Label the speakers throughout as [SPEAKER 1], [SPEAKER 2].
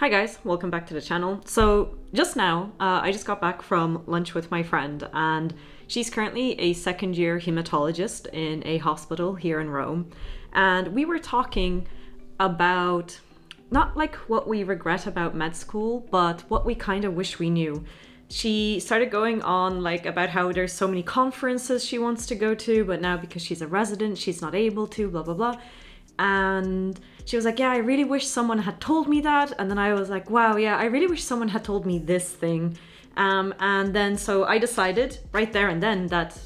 [SPEAKER 1] Hi guys, welcome back to the channel. So just now, I just got back from lunch with my friend, and she's currently a second year hematologist in a hospital here in Rome. And we were talking about not like what we regret about med school, but what we kind of wish we knew. She started going on like about how there's so many conferences she wants to go to, but now because she's a resident, she's not able to, blah, blah, blah. And she was like, yeah, I really wish someone had told me that. And then I was like, wow, yeah, I really wish someone had told me this thing. And then so I decided right there and then that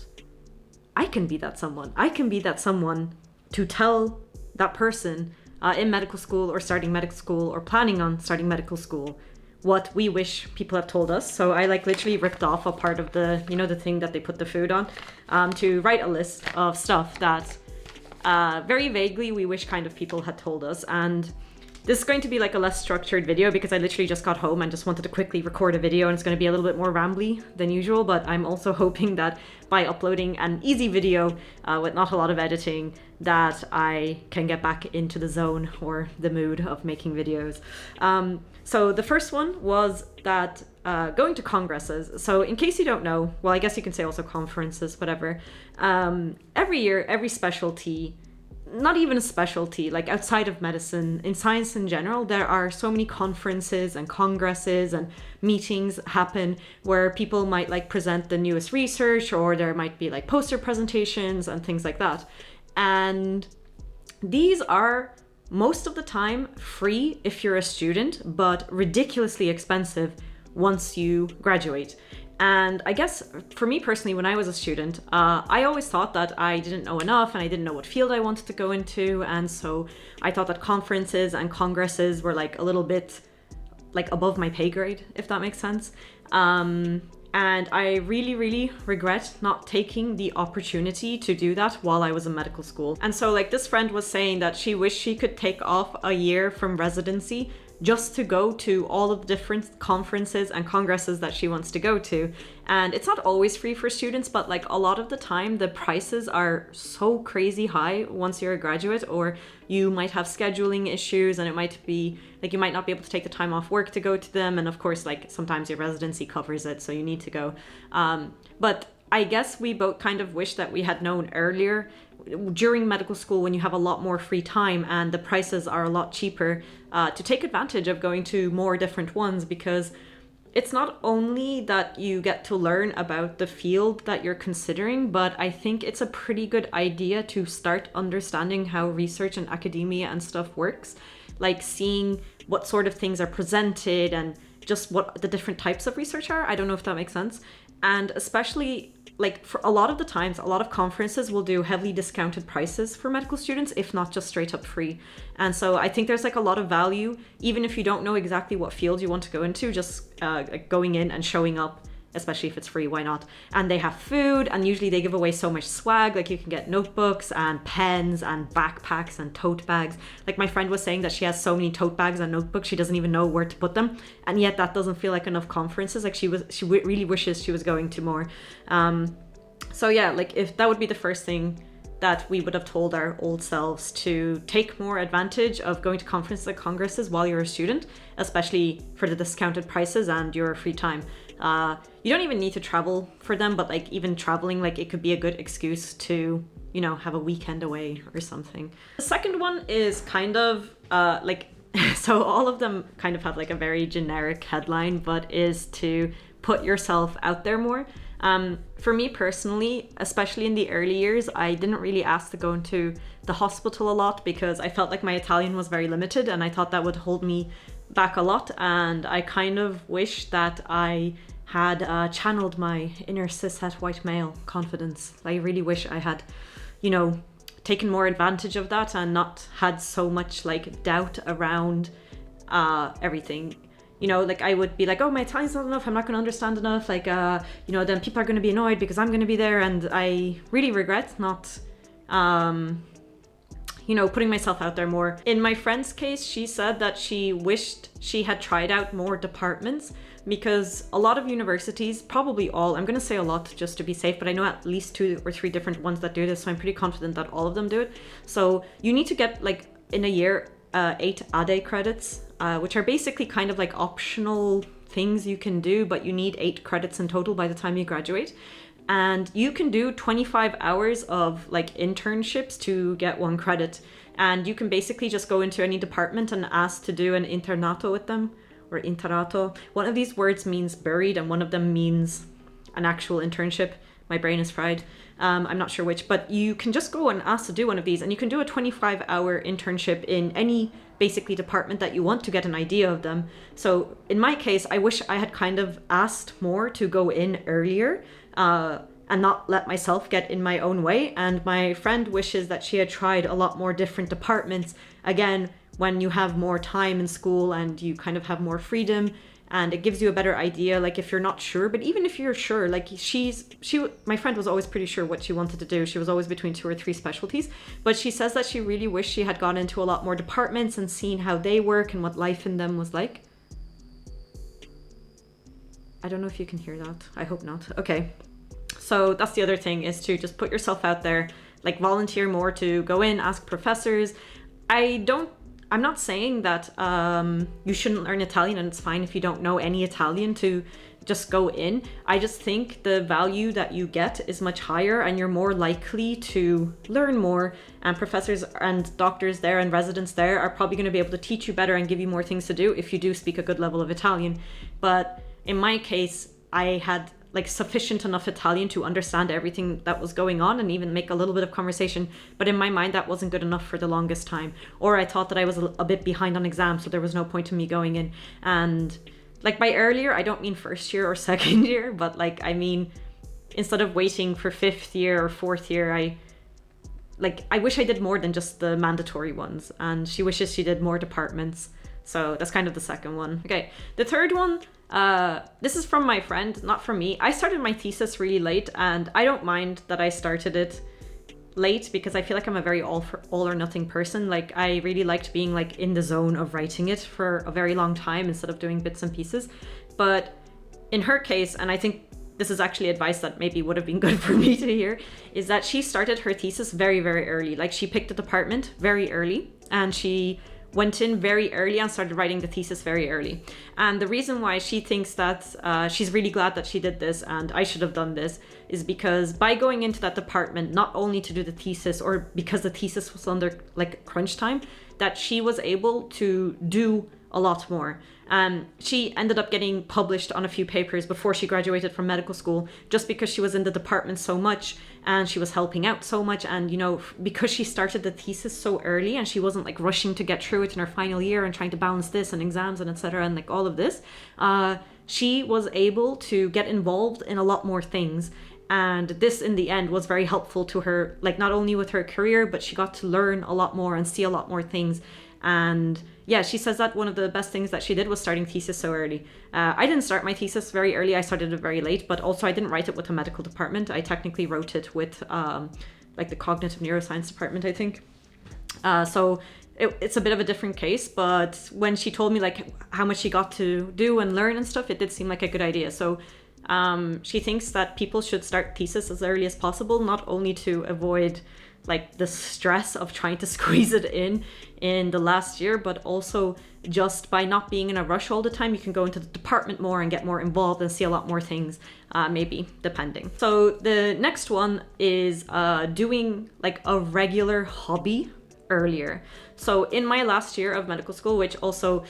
[SPEAKER 1] I can be that someone. I can be that someone to tell that person in medical school or starting medical school or planning on starting medical school what we wish people have told us. So I like literally ripped off a part of the, the thing that they put the food on, to write a list of stuff that very vaguely we wish kind of people had told us. And this is going to be like a less structured video because I literally just got home and just wanted to quickly record a video, and it's going to be a little bit more rambly than usual, but I'm also hoping that by uploading an easy video with not a lot of editing that I can get back into the zone or the mood of making videos. So the first one was that going to congresses. So in case you don't know, well, I guess you can say also conferences, whatever. Every year, every specialty, not even a specialty, like outside of medicine, in science in general, there are so many conferences and congresses and meetings happen where people might like present the newest research, or there might be like poster presentations and things like that. And these are most of the time free if you're a student, but ridiculously expensive once you graduate. And I guess for me personally, when I was a student, I always thought that I didn't know enough and I didn't know what field I wanted to go into. And so I thought that conferences and congresses were like a little bit like above my pay grade, if that makes sense. And I really, really regret not taking the opportunity to do that while I was in medical school. And so like this friend was saying that she wished she could take off a year from residency just to go to all of the different conferences and congresses that she wants to go to. And it's not always free for students, but like a lot of the time the prices are so crazy high once you're a graduate, or you might have scheduling issues and it might be like you might not be able to take the time off work to go to them. And of course, like sometimes your residency covers it, so you need to go. But I guess we both kind of wish that we had known earlier during medical school, when you have a lot more free time and the prices are a lot cheaper, to take advantage of going to more different ones, because it's not only that you get to learn about the field that you're considering, but I think it's a pretty good idea to start understanding how research and academia and stuff works, like seeing what sort of things are presented and just what the different types of research are. I don't know if that makes sense. And especially like for a lot of the times, a lot of conferences will do heavily discounted prices for medical students, if not just straight up free. And so I think there's like a lot of value, even if you don't know exactly what field you want to go into, just going in and showing up, especially if it's free, why not? And they have food, and usually they give away so much swag, like you can get notebooks and pens and backpacks and tote bags. Like my friend was saying that she has so many tote bags and notebooks she doesn't even know where to put them, and yet that doesn't feel like enough conferences. Like she really wishes she was going to more. So yeah, like if that would be the first thing that we would have told our old selves, to take more advantage of going to conferences and congresses while you're a student, especially for the discounted prices and your free time. You don't even need to travel for them, but like even traveling, like it could be a good excuse to, have a weekend away or something. The second one is kind of like, so all of them kind of have like a very generic headline, but is to put yourself out there more. For me personally, especially in the early years, I didn't really ask to go into the hospital a lot because I felt like my Italian was very limited and I thought that would hold me back a lot. And I kind of wish that I had channeled my inner cishet white male confidence. I really wish I had, taken more advantage of that and not had so much like doubt around everything. Like I would be like, oh, my Italian's not enough, I'm not going to understand enough. Like, then people are going to be annoyed because I'm going to be there. And I really regret not, putting myself out there more. In my friend's case, she said that she wished she had tried out more departments, because a lot of universities, probably all, I'm going to say a lot just to be safe, but I know at least 2 or 3 different ones that do this. So I'm pretty confident that all of them do it. So you need to get like in a year, 8 ADE credits. which are basically kind of like optional things you can do, but you need 8 credits in total by the time you graduate. And you can do 25 hours of like internships to get 1 credit. And you can basically just go into any department and ask to do an internato with them, or interato. One of these words means buried and one of them means an actual internship. My brain is fried. I'm not sure which, but you can just go and ask to do one of these, and you can do a 25-hour internship in any basically department that you want to get an idea of them. So in my case, I wish I had kind of asked more to go in earlier, and not let myself get in my own way. And my friend wishes that she had tried a lot more different departments. Again, when you have more time in school and you kind of have more freedom, and it gives you a better idea, like if you're not sure. But even if you're sure, like my friend was always pretty sure what she wanted to do. She was always between 2 or 3 specialties, but she says that she really wished she had gone into a lot more departments and seen how they work and what life in them was like. I don't know if you can hear that. I hope not. Okay. So that's the other thing, is to just put yourself out there, like volunteer more, to go in, ask professors. I'm not saying that you shouldn't learn Italian, and it's fine if you don't know any Italian to just go in. I just think the value that you get is much higher, and you're more likely to learn more, and professors and doctors there and residents there are probably going to be able to teach you better and give you more things to do if you do speak a good level of Italian. But in my case, I had like sufficient enough Italian to understand everything that was going on and even make a little bit of conversation. But in my mind, that wasn't good enough for the longest time. Or I thought that I was a bit behind on exams, so there was no point in me going in. And like by earlier, I don't mean first year or second year, but like, I mean, instead of waiting for 5th year or 4th year, I wish I did more than just the mandatory ones. And she wishes she did more departments. So that's kind of the second one. Okay, the third one, this is from my friend, not from me. I started my thesis really late, and I don't mind that I started it late because I feel like I'm a very all or nothing person. Like I really liked being like in the zone of writing it for a very long time instead of doing bits and pieces. But in her case, and I think this is actually advice that maybe would have been good for me to hear, is that she started her thesis very, very early. Like she picked a department very early, and she went in very early and started writing the thesis very early. And the reason why she thinks that she's really glad that she did this and I should have done this is because by going into that department, not only to do the thesis, or because the thesis was under like crunch time, that she was able to do a lot more. She ended up getting published on a few papers before she graduated from medical school, just because she was in the department so much and she was helping out so much. And, you know, because she started the thesis so early and she wasn't like rushing to get through it in her final year and trying to balance this and exams and etc. and like all of this, she was able to get involved in a lot more things. And this in the end was very helpful to her, like not only with her career, but she got to learn a lot more and see a lot more things. And yeah, she says that one of the best things that she did was starting thesis so early. I didn't start my thesis very early. I started it very late, but also I didn't write it with a medical department. I technically wrote it with like the cognitive neuroscience department, I think. So it's a bit of a different case, but when she told me like how much she got to do and learn and stuff, it did seem like a good idea. So she thinks that people should start thesis as early as possible, not only to avoid like the stress of trying to squeeze it in the last year, but also just by not being in a rush all the time, you can go into the department more and get more involved and see a lot more things, maybe depending. So the next one is doing like a regular hobby earlier. So in my last year of medical school, which also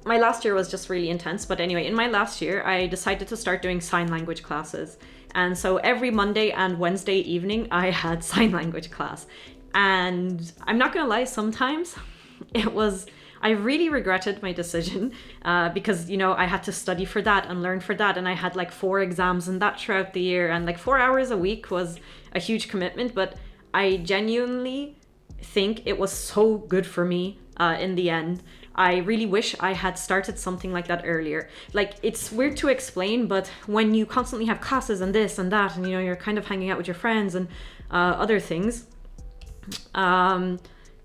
[SPEAKER 1] my last year was just really intense, but anyway, in my last year, I decided to start doing sign language classes. And so every Monday and Wednesday evening, I had sign language class. And I'm not gonna lie, sometimes I really regretted my decision because, you know, I had to study for that and learn for that. And I had like 4 exams and that throughout the year. And like 4 hours a week was a huge commitment, but I genuinely think it was so good for me in the end. I really wish I had started something like that earlier. Like, it's weird to explain, but when you constantly have classes and this and that, and, you know, you're kind of hanging out with your friends and other things,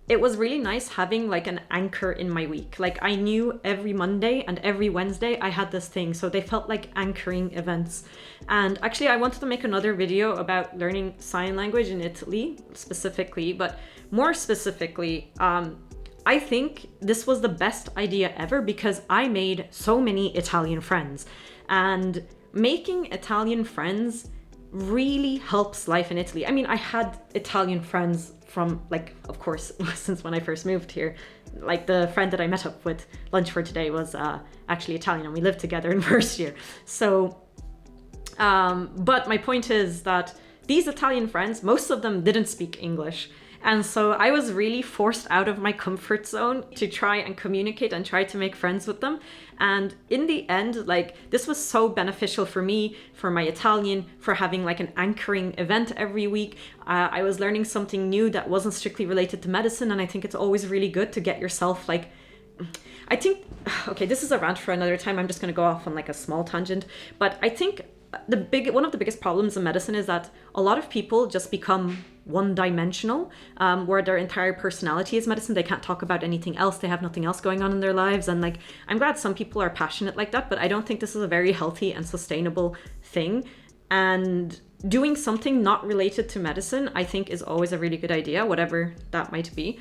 [SPEAKER 1] it was really nice having like an anchor in my week. Like, I knew every Monday and every Wednesday I had this thing, so they felt like anchoring events. And actually, I wanted to make another video about learning sign language in Italy specifically, but more specifically, I think this was the best idea ever because I made so many Italian friends. And making Italian friends really helps life in Italy. I mean, I had Italian friends from, like, of course, since when I first moved here. Like, the friend that I met up with lunch for today was actually Italian, and we lived together in first year. So, but my point is that these Italian friends, most of them didn't speak English. And so I was really forced out of my comfort zone to try and communicate and try to make friends with them. And in the end, like, this was so beneficial for me, for my Italian, for having like an anchoring event every week. I was learning something new that wasn't strictly related to medicine. And I think it's always really good to get yourself like, I think, okay, this is a rant for another time. I'm just going to go off on like a small tangent. But I think one of the biggest problems in medicine is that a lot of people just become one-dimensional, where their entire personality is medicine. They can't talk about anything else. They have nothing else going on in their lives. And like, I'm glad some people are passionate like that, but I don't think this is a very healthy and sustainable thing. And doing something not related to medicine, I think, is always a really good idea, whatever that might be.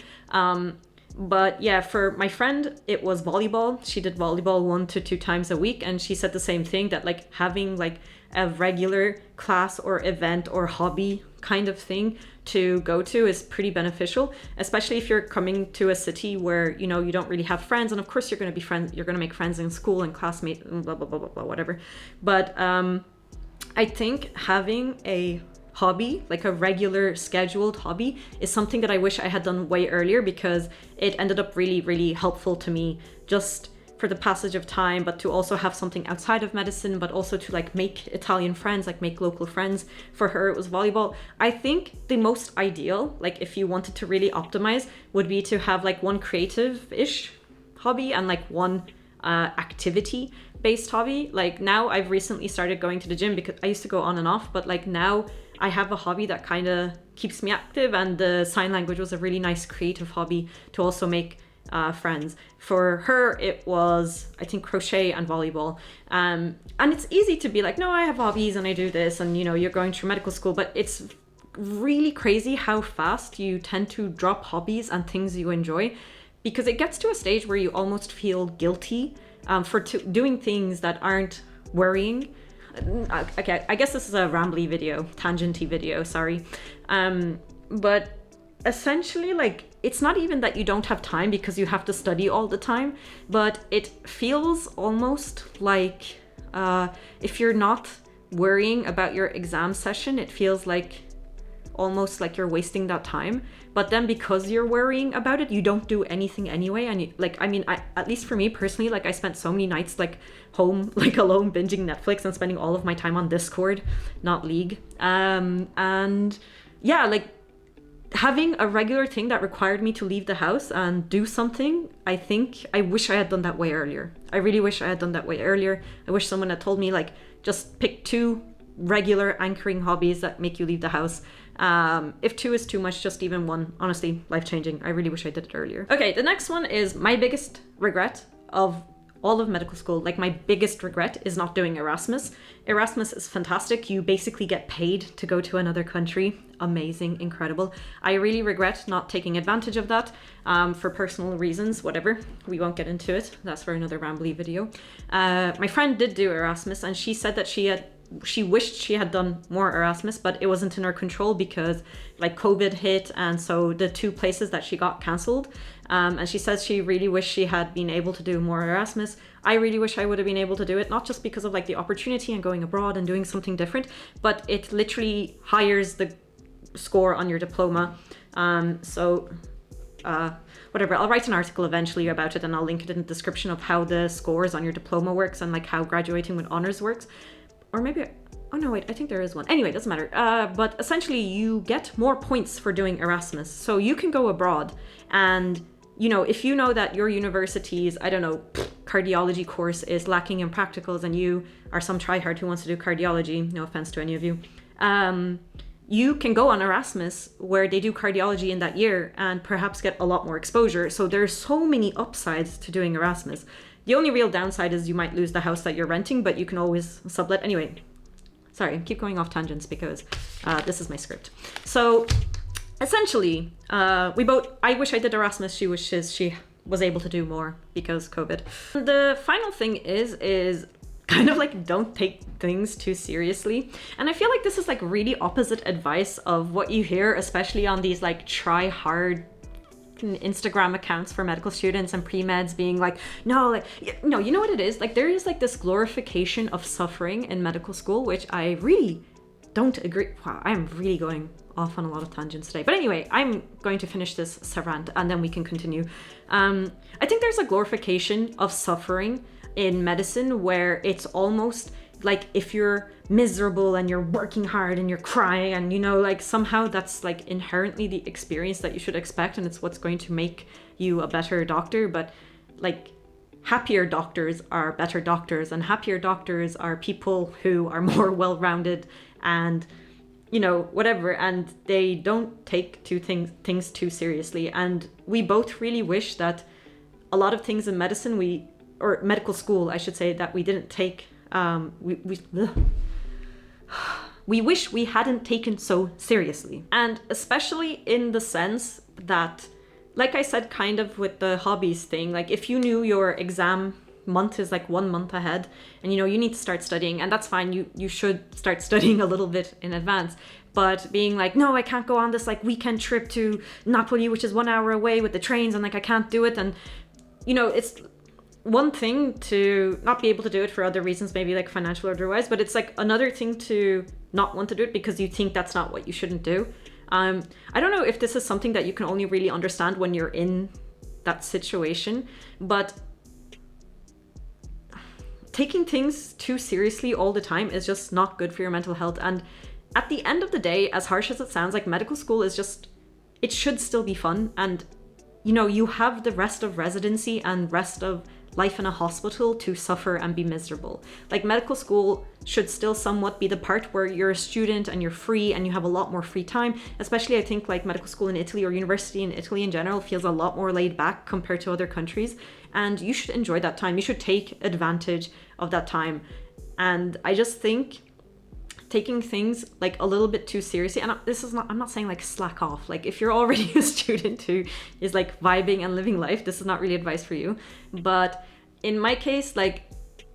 [SPEAKER 1] But yeah, for my friend, it was volleyball. She did volleyball 1 to 2 times a week. And she said the same thing, that like having like a regular class or event or hobby kind of thing to go to is pretty beneficial, especially if you're coming to a city where, you know, you don't really have friends. And of course you're going to be friends, you're going to make friends in school and classmates, blah, blah, blah, blah, blah, whatever. But I think having a hobby, like a regular scheduled hobby, is something that I wish I had done way earlier, because it ended up really, really helpful to me just for the passage of time, but to also have something outside of medicine, but also to like make Italian friends, like make local friends. For her, it was volleyball. I think the most ideal, like if you wanted to really optimize, would be to have like one creative-ish hobby and like one activity based hobby. Like now I've recently started going to the gym, because I used to go on and off, but like now I have a hobby that kind of keeps me active, and the sign language was a really nice creative hobby to also make friends. For her, it was, I think, crochet and volleyball. And it's easy to be like, no, I have hobbies and I do this, and you know, you're going through medical school, but it's really crazy how fast you tend to drop hobbies and things you enjoy, because it gets to a stage where you almost feel guilty for doing things that aren't worrying. Okay, I guess this is a rambly video, tangenty video, sorry. But essentially, like, it's not even that you don't have time because you have to study all the time, but it feels almost like if you're not worrying about your exam session, it feels like almost like you're wasting that time. But then because you're worrying about it, you don't do anything anyway. And you, like, I mean, at least for me personally, like I spent so many nights like home, like alone, binging Netflix and spending all of my time on Discord, not League. And yeah, like having a regular thing that required me to leave the house and do something, I wish I had done that way earlier. I really wish I had done that way earlier. I wish someone had told me, like, just pick 2 regular anchoring hobbies that make you leave the house. If 2 is too much, just even 1. Honestly, life-changing. I really wish I did it earlier. Okay, the next one is my biggest regret of all of medical school. Like, my biggest regret is not doing Erasmus. Erasmus is fantastic. You basically get paid to go to another country. Amazing, incredible. I really regret not taking advantage of that for personal reasons, whatever. We won't get into it. That's for another rambly video. My friend did do Erasmus, and she said that she wished she had done more Erasmus, but it wasn't in her control because like COVID hit, and so the 2 places that she got cancelled. And she says she really wished she had been able to do more Erasmus. I really wish I would have been able to do it, not just because of like the opportunity and going abroad and doing something different, but it literally hires the score on your diploma. Whatever, I'll write an article eventually about it, and I'll link it in the description of how the scores on your diploma works and like how graduating with honors works. Or maybe, oh no, wait, I think there is one. Anyway, doesn't matter. But essentially you get more points for doing Erasmus. So you can go abroad, and, you know, if you know that your university's, I don't know, cardiology course is lacking in practicals, and you are some tryhard who wants to do cardiology, no offense to any of you, you can go on Erasmus where they do cardiology in that year and perhaps get a lot more exposure. So there's so many upsides to doing Erasmus. The only real downside is you might lose the house that you're renting, but you can always sublet. Anyway, sorry, I keep going off tangents because this is my script. So essentially, I wish I did Erasmus. She wishes she was able to do more because COVID. The final thing is kind of like, don't take things too seriously. And I feel like this is like really opposite advice of what you hear, especially on these like try hard Instagram accounts for medical students and pre-meds, being like, no, like, no, you know what it is? Like, there is like this glorification of suffering in medical school, which I really don't agree. Wow, I'm really going off on a lot of tangents today. But anyway, I'm going to finish this rant and then we can continue. I think there's a glorification of suffering in medicine where it's almost like if you're miserable and you're working hard and you're crying and, you know, like somehow that's like inherently the experience that you should expect and it's what's going to make you a better doctor. But like, happier doctors are better doctors, and happier doctors are people who are more well-rounded and, you know, whatever, and they don't take things too seriously. And we both really wish that a lot of things in medicine or medical school, I should say, that we didn't take, we wish we hadn't taken so seriously. And especially in the sense that, like I said, kind of with the hobbies thing, like if you knew your exam month is like 1 month ahead and, you know, you need to start studying, and that's fine, you should start studying a little bit in advance. But being like, no, I can't go on this like weekend trip to Napoli, which is 1 hour away with the trains, and like I can't do it. And, you know, it's one thing to not be able to do it for other reasons, maybe like financial or otherwise, but it's like another thing to not want to do it because you think that's not what you shouldn't do. I don't know if this is something that you can only really understand when you're in that situation, but taking things too seriously all the time is just not good for your mental health. And at the end of the day, as harsh as it sounds, like medical school is just, it should still be fun. And, you know, you have the rest of residency and rest of life in a hospital to suffer and be miserable. Like, medical school should still somewhat be the part where you're a student and you're free and you have a lot more free time. Especially, I think like medical school in Italy or university in Italy in general feels a lot more laid back compared to other countries. And you should enjoy that time. You should take advantage of that time. And I just think taking things like a little bit too seriously, and I'm not saying like slack off. Like, if you're already a student who is like vibing and living life, this is not really advice for you. But in my case, like,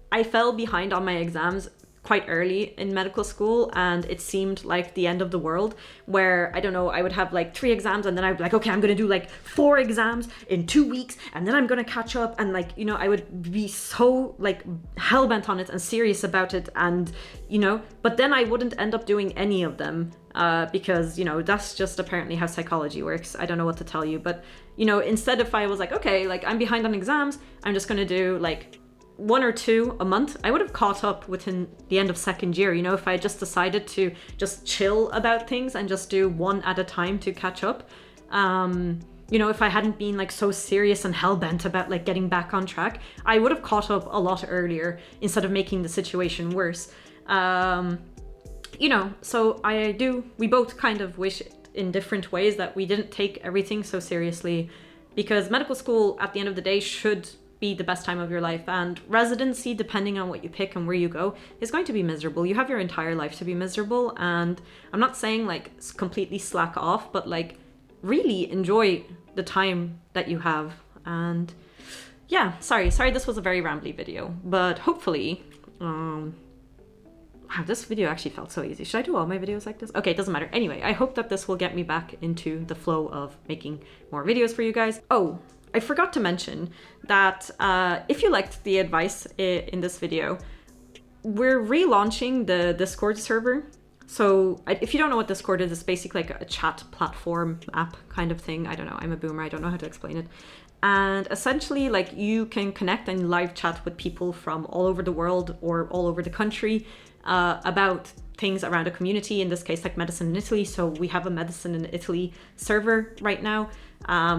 [SPEAKER 1] I fell behind on my exams quite early in medical school, and it seemed like the end of the world, where, I don't know, I would have like 3 exams and then I'd be like, okay, I'm gonna do like 4 exams in 2 weeks and then I'm gonna catch up. And like, you know, I would be so like hell-bent on it and serious about it, and, you know, but then I wouldn't end up doing any of them because, you know, that's just apparently how psychology works. I don't know what to tell you. But, you know, instead, if I was like, okay, like I'm behind on exams, I'm just gonna do like 1 or 2 a month, I would have caught up within the end of 2nd year. You know, if I just decided to just chill about things and just do 1 at a time to catch up. You know, if I hadn't been like so serious and hell-bent about like getting back on track, I would have caught up a lot earlier instead of making the situation worse. You know, so we both kind of wish in different ways that we didn't take everything so seriously, because medical school at the end of the day should be the best time of your life, and residency, depending on what you pick and where you go, is going to be miserable. You have your entire life to be miserable, and I'm not saying like completely slack off, but like really enjoy the time that you have. And yeah, sorry this was a very rambly video, but hopefully wow, this video actually felt so easy. Should I do all my videos like this? Okay, it doesn't matter. Anyway, I hope that this will get me back into the flow of making more videos for you guys. Oh, I forgot to mention that if you liked the advice in this video, we're relaunching the Discord server. So if you don't know what Discord is, it's basically like a chat platform app kind of thing. I don't know, I'm a boomer, I don't know how to explain it. And essentially, like, you can connect and live chat with people from all over the world or all over the country about things around a community, in this case like medicine in Italy. So we have a medicine in Italy server right now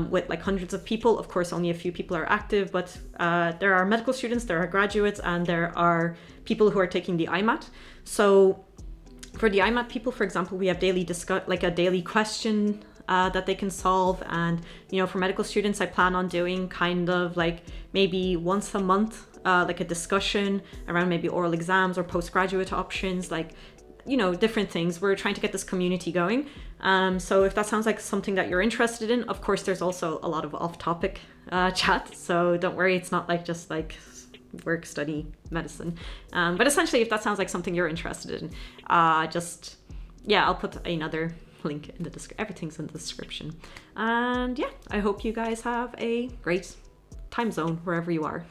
[SPEAKER 1] with like hundreds of people. Of course, only a few people are active, but there are medical students, there are graduates, and there are people who are taking the IMAT. So for the IMAT people, for example, we have a daily question that they can solve. And, you know, for medical students, I plan on doing kind of like maybe once a month like a discussion around maybe oral exams or postgraduate options. Like, you know, different things. We're trying to get this community going. So if that sounds like something that you're interested in, of course, there's also a lot of off-topic chat. So don't worry, it's not like just like work, study, medicine. But essentially, if that sounds like something you're interested in, just, yeah, I'll put another link in the description. Everything's in the description. And yeah, I hope you guys have a great time zone wherever you are.